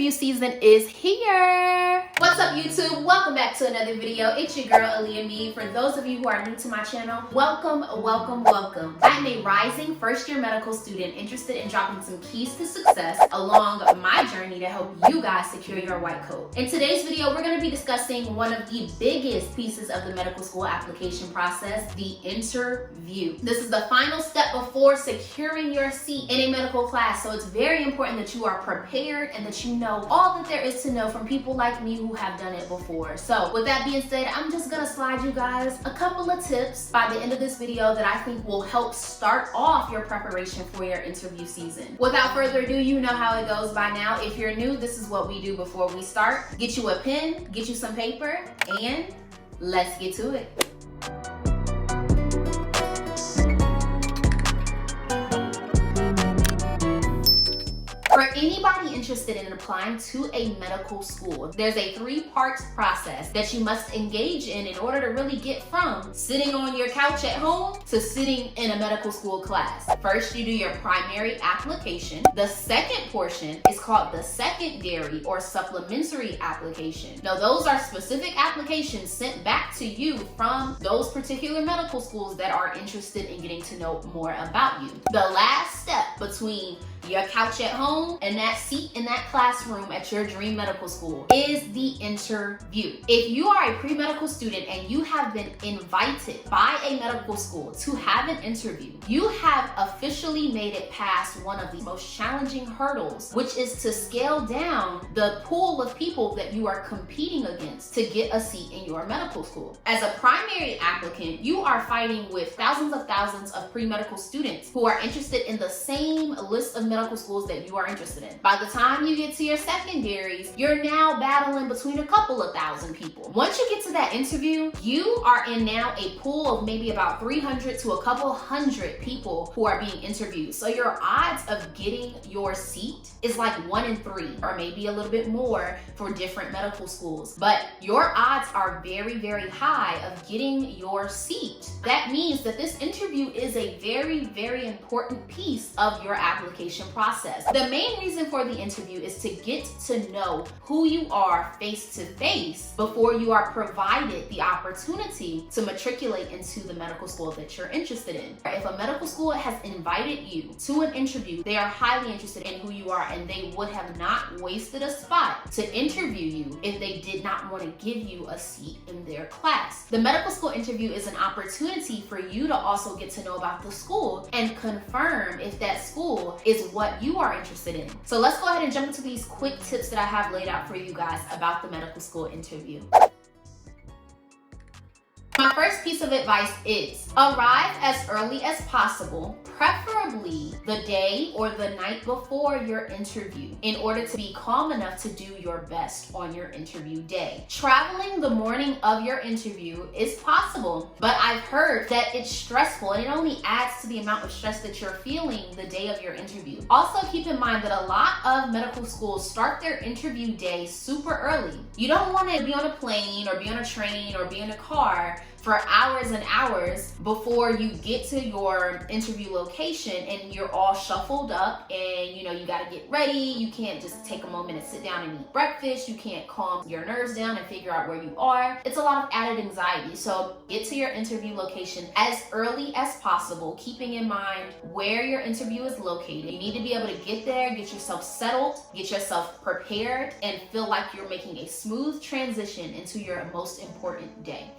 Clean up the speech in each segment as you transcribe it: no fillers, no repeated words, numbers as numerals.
interview season is here. What's up, YouTube? Welcome back to another video. It's your girl, Aaliyah Me. For those of you who are new to my channel, welcome. I'm a rising first-year medical student interested in dropping some keys to success along my journey to help you guys secure your white coat. In today's video, we're going to be discussing one of the biggest pieces of the medical school application process, the interview. This is the final step before securing your seat in a medical class, so it's very important that you are prepared and that you know all that there is to know from people like me who have done it before. So with that being said, I'm just gonna slide you guys a couple of tips by the end of this video that I think will help start off your preparation for your interview season. Without further ado, you know how it goes by now. If you're new, this is what we do before we start. Get you a pen, get you some paper, and let's get to it. For anybody interested in applying to a medical school, there's a three-part process that you must engage in order to really get from sitting on your couch at home to sitting in a medical school class. First, you do your primary application. The second portion is called the secondary or supplementary application. Now, those are specific applications sent back to you from those particular medical schools that are interested in getting to know more about you. The last step between your couch at home and that seat in that classroom at your dream medical school is the interview. If you are a pre-medical student and you have been invited by a medical school to have an interview, you have officially made it past one of the most challenging hurdles, which is to scale down the pool of people that you are competing against to get a seat in your medical school. As a primary applicant, you are fighting with thousands of pre-medical students who are interested in the same list of medical schools that you are interested in. By the time you get to your secondaries, you're now battling between a couple of thousand people. Once you get to that interview, you are in now a pool of maybe about 300 to a couple hundred people who are being interviewed. So your odds of getting your seat is like 1 in 3, or maybe a little bit more for different medical schools. But your odds are very high of getting your seat. That means that this interview is a very important piece of your application process. The main reason for the interview is to get to know who you are face to face before you are provided the opportunity to matriculate into the medical school that you're interested in. If a medical school has invited you to an interview, they are highly interested in who you are, and they would have not wasted a spot to interview you if they did not want to give you a seat in their class. The medical school interview is an opportunity for you to also get to know about the school and confirm if that school is what you are interested in. So let's go ahead and jump into these quick tips that I have laid out for you guys about the medical school interview. My first piece of advice is arrive as early as possible, preferably the day or the night before your interview, in order to be calm enough to do your best on your interview day. Traveling the morning of your interview is possible, but I've heard that it's stressful and it only adds to the amount of stress that you're feeling the day of your interview. Also, keep in mind that a lot of medical schools start their interview day super early. You don't want to be on a plane or be on a train or be in a car for hours and hours before you get to your interview location and you're all shuffled up and you got to get ready. You can't just take a moment and sit down and eat breakfast. You can't calm your nerves down and figure out where you are. It's a lot of added anxiety. So get to your interview location as early as possible, keeping in mind where your interview is located. You need to be able to get there, get yourself settled, get yourself prepared, and feel like you're making a smooth transition into your most important day.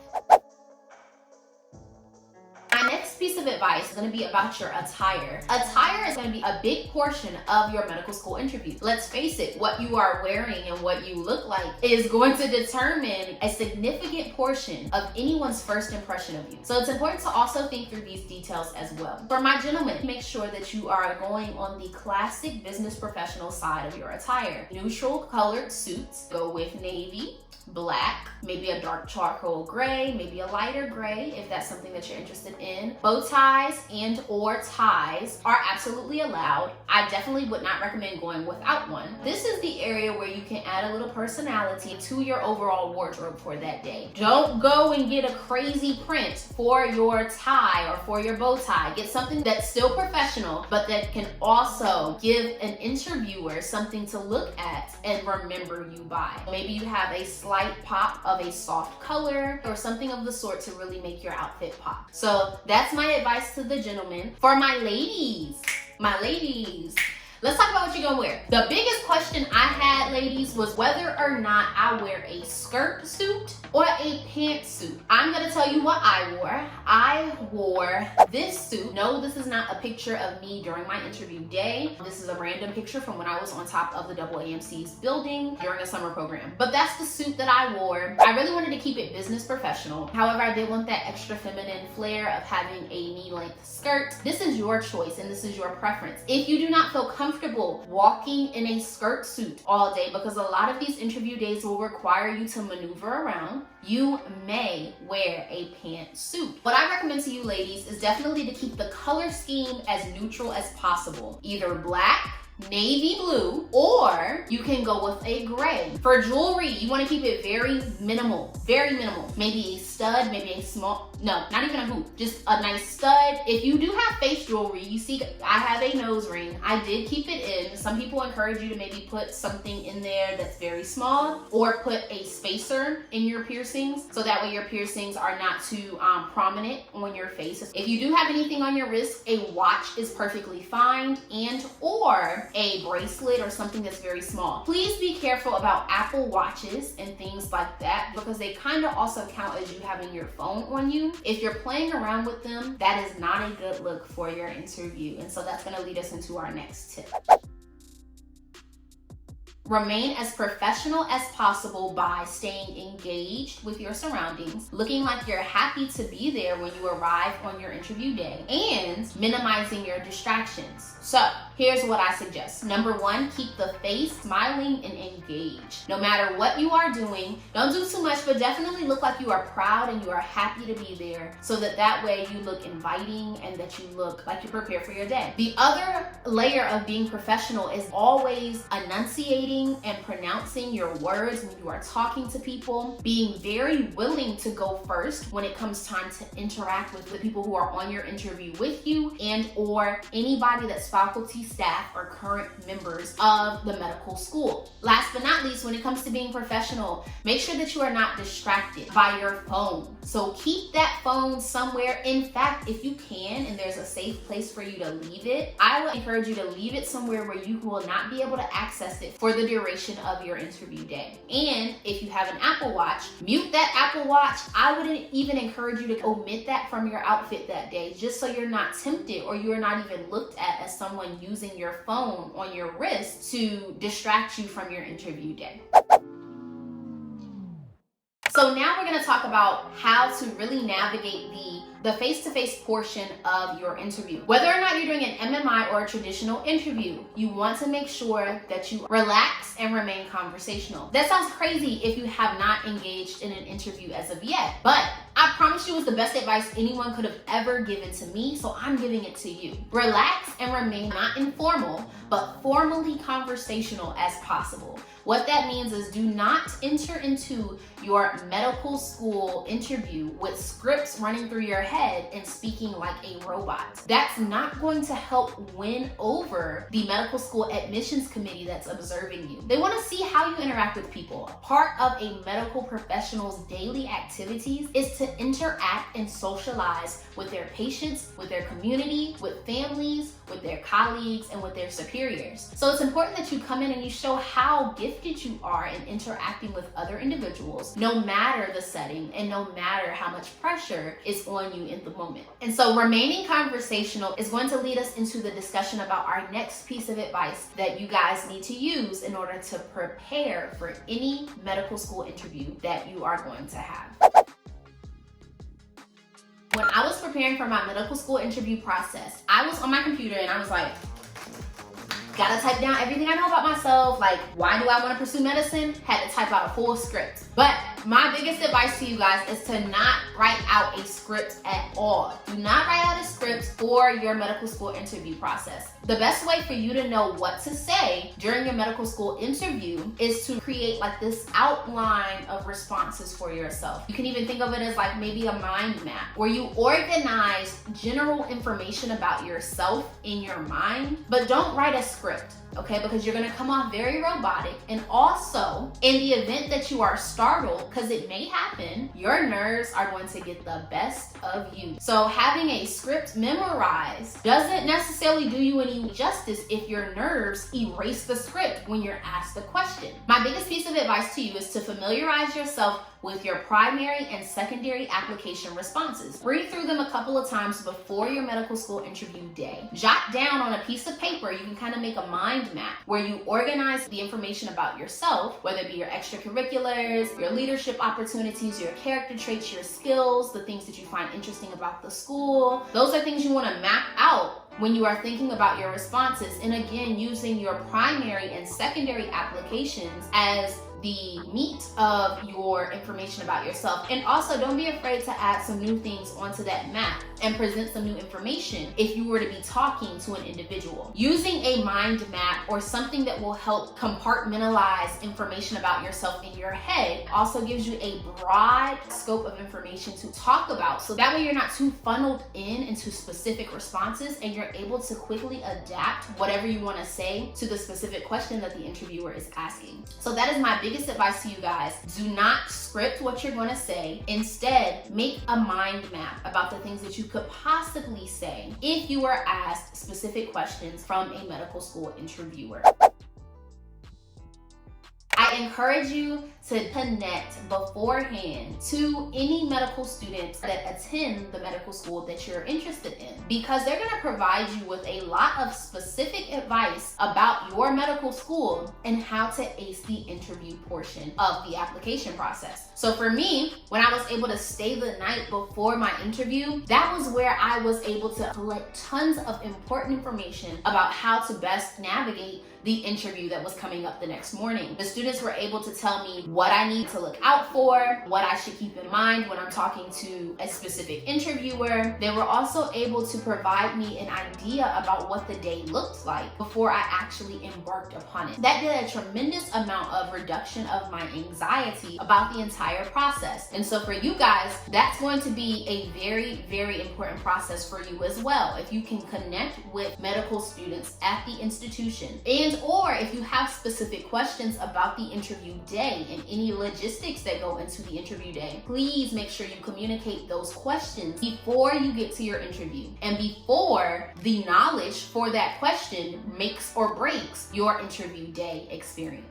My next piece of advice is going to be about your attire. Attire is going to be a big portion of your medical school interview. Let's face it, what you are wearing and what you look like is going to determine a significant portion of anyone's first impression of you. So it's important to also think through these details as well. For my gentlemen, make sure that you are going on the classic business professional side of your attire. Neutral colored suits go with navy, black, maybe a dark charcoal gray, maybe a lighter gray if that's something that you're interested in. Bow ties and or ties are absolutely allowed. I definitely would not recommend going without one. This is the area wear where you can add a little personality to your overall wardrobe for that day. Don't go and get a crazy print for your tie or for your bow tie. Get something that's still professional, but that can also give an interviewer something to look at and remember you by. Maybe you have a slight pop of a soft color or something of the sort to really make your outfit pop. So that's my advice to the gentlemen. For my ladies, let's talk about what you're gonna wear. The biggest question I had, ladies, was whether or not I wear a skirt suit or a pantsuit. I'm gonna tell you what I wore. I wore this suit. No, this is not a picture of me during my interview day. This is a random picture from when I was on top of the AAMC's building during a summer program. But that's the suit that I wore. I really wanted to keep it business professional. However, I did want that extra feminine flair of having a knee-length skirt. This is your choice and this is your preference. If you do not feel comfortable walking in a skirt suit all day, because a lot of these interview days will require you to maneuver around, you may wear a pantsuit. What I recommend to you ladies is definitely to keep the color scheme as neutral as possible. Either black, navy blue, or you can go with a gray. For jewelry, you want to keep it very minimal, maybe a stud, maybe a small, no, not even a hoop, just a nice stud. If you do have face jewelry, you see I have a nose ring. I did keep it in. Some people encourage you to maybe put something in there that's very small, or put a spacer in your piercings, so that way your piercings are not too prominent on your face. If you do have anything on your wrist, a watch is perfectly fine, and or a bracelet or something that's very small. Please be careful about Apple Watches and things like that, because they kind of also count as you having your phone on you. If you're playing around with them, that is not a good look for your interview. And so that's going to lead us into our next tip. Remain as professional as possible by staying engaged with your surroundings, looking like you're happy to be there when you arrive on your interview day, and minimizing your distractions. So here's what I suggest. Number one, keep the face smiling and engaged. No matter what you are doing, don't do too much, but definitely look like you are proud and you are happy to be there, so that way you look inviting and that you look like you're prepared for your day. The other layer of being professional is always enunciating and pronouncing your words when you are talking to people, being very willing to go first when it comes time to interact with the people who are on your interview with you, and or anybody that's faculty, staff, or current members of the medical school. Last but not least, when it comes to being professional, make sure that you are not distracted by your phone. So keep that phone somewhere. In fact, if you can, and there's a safe place for you to leave it, I would encourage you to leave it somewhere where you will not be able to access it for the duration of your interview day. And if you have an Apple Watch, mute that Apple Watch. I wouldn't even encourage you to omit that from your outfit that day, just so you're not tempted or you're not even looked at as someone using your phone on your wrist to distract you from your interview day. So now we're going to talk about how to really navigate the face-to-face portion of your interview. Whether or not you're doing an MMI or a traditional interview, you want to make sure that you relax and remain conversational. That sounds crazy if you have not engaged in an interview as of yet, but I promise you it's the best advice anyone could have ever given to me, so I'm giving it to you. Relax and remain not informal, but formally conversational as possible. What that means is do not enter into your medical school interview with scripts running through your head and speaking like a robot. That's not going to help win over the medical school admissions committee that's observing you. They want to see how you interact with people. Part of a medical professional's daily activities is to interact and socialize with their patients, with their community, with families, with their colleagues, and with their superiors. So it's important that you come in and you show how gifted you are in interacting with other individuals, no matter the setting and no matter how much pressure is on you in the moment. And so remaining conversational is going to lead us into the discussion about our next piece of advice that you guys need to use in order to prepare for any medical school interview that you are going to have. When I was preparing for my medical school interview process, I was on my computer and I was like, Gotta type down everything I know about myself, like why do I want to pursue medicine? Had to type out a full script. But my biggest advice to you guys is to not write out a script at all. Do not write out a script for your medical school interview process. The best way for you to know what to say during your medical school interview is to create like this outline of responses for yourself. You can even think of it as like maybe a mind map where you organize general information about yourself in your mind, but don't write a script. Okay, because you're gonna come off very robotic. And also, in the event that you are startled, because it may happen, your nerves are going to get the best of you. So having a script memorized doesn't necessarily do you any justice if your nerves erase the script when you're asked the question. My biggest piece of advice to you is to familiarize yourself with your primary and secondary application responses. Read through them a couple of times before your medical school interview day. Jot down on a piece of paper, you can kind of make a mind map where you organize the information about yourself, whether it be your extracurriculars, your leadership opportunities, your character traits, your skills, the things that you find interesting about the school. Those are things you want to map out when you are thinking about your responses. And again, using your primary and secondary applications as the meat of your information about yourself. And also, don't be afraid to add some new things onto that map and present some new information if you were to be talking to an individual. Using a mind map or something that will help compartmentalize information about yourself in your head also gives you a broad scope of information to talk about. So that way you're not too funneled into specific responses and you're able to quickly adapt whatever you want to say to the specific question that the interviewer is asking. So that is my biggest advice to you guys. Do not script what you're going to say. Instead, make a mind map about the things that you could possibly say if you were asked specific questions from a medical school interviewer. I encourage you to connect beforehand to any medical students that attend the medical school that you're interested in, because they're going to provide you with a lot of specific advice about your medical school and how to ace the interview portion of the application process. So for me, when I was able to stay the night before my interview, that was where I was able to collect tons of important information about how to best navigate the interview that was coming up the next morning. The students were able to tell me what I need to look out for, what I should keep in mind when I'm talking to a specific interviewer. They were also able to provide me an idea about what the day looked like before I actually embarked upon it. That did a tremendous amount of reduction of my anxiety about the entire process. And so for you guys, that's going to be a very, very important process for you as well. If you can connect with medical students at the institution, and or if you have specific questions about the interview day and any logistics that go into the interview day, please make sure you communicate those questions before you get to your interview and before the knowledge for that question makes or breaks your interview day experience.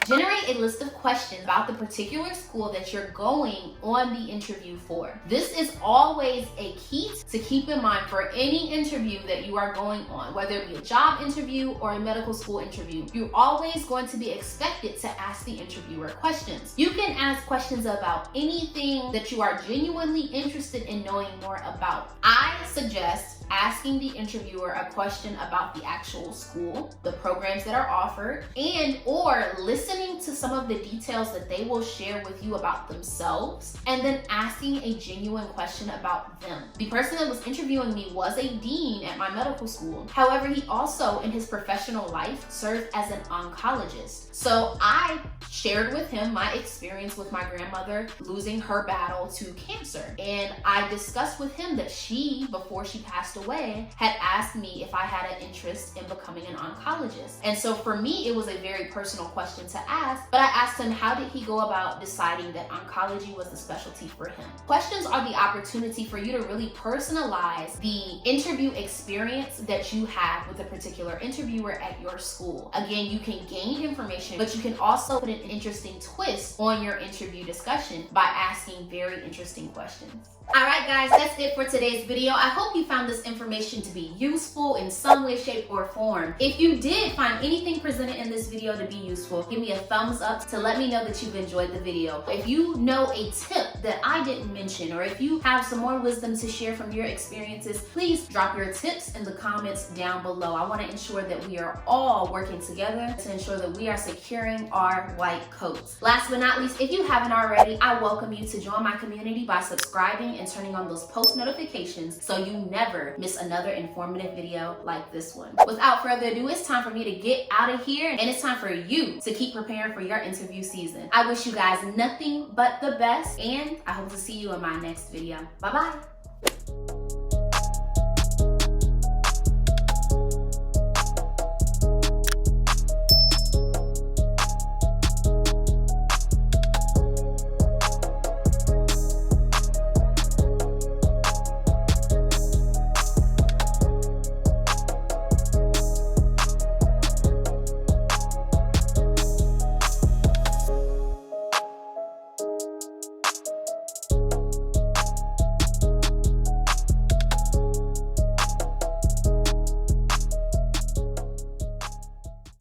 Generate a list of questions about the particular school that you're going on the interview for. This is always a key to keep in mind for any interview that you are going on, whether it be a job interview or a medical school interview. You're always going to be expected to ask the interviewer questions. You can ask questions about anything that you are genuinely interested in knowing more about. I suggest asking the interviewer a question about the actual school, the programs that are offered, and or listening to some of the details that they will share with you about themselves, and then asking a genuine question about them. The person that was interviewing me was a dean at my medical school. However, he also in his professional life served as an oncologist. So I shared with him my experience with my grandmother losing her battle to cancer. And I discussed with him that she, before she passed away, had asked me if I had an interest in becoming an oncologist. And so for me, it was a very personal question to ask, but I asked him how did he go about deciding that oncology was the specialty for him. Questions are the opportunity for you to really personalize the interview experience that you have with a particular interviewer at your school. Again, you can gain information, but you can also put an interesting twist on your interview discussion by asking very interesting questions. All right, guys, that's it for today's video. I hope you found this information to be useful in some way, shape, or form. If you did find anything presented in this video to be useful, give me a thumbs up to let me know that you've enjoyed the video. If you know a tip that I didn't mention, or if you have some more wisdom to share from your experiences, please drop your tips in the comments down below. I want to ensure that we are all working together to ensure that we are securing our white coats. Last but not least, if you haven't already, I welcome you to join my community by subscribing and turning on those post notifications so you never miss another informative video like this one. Without further ado, it's time for me to get out of here, and it's time for you to keep preparing for your interview season. I wish you guys nothing but the best, and I hope to see you in my next video. Bye bye.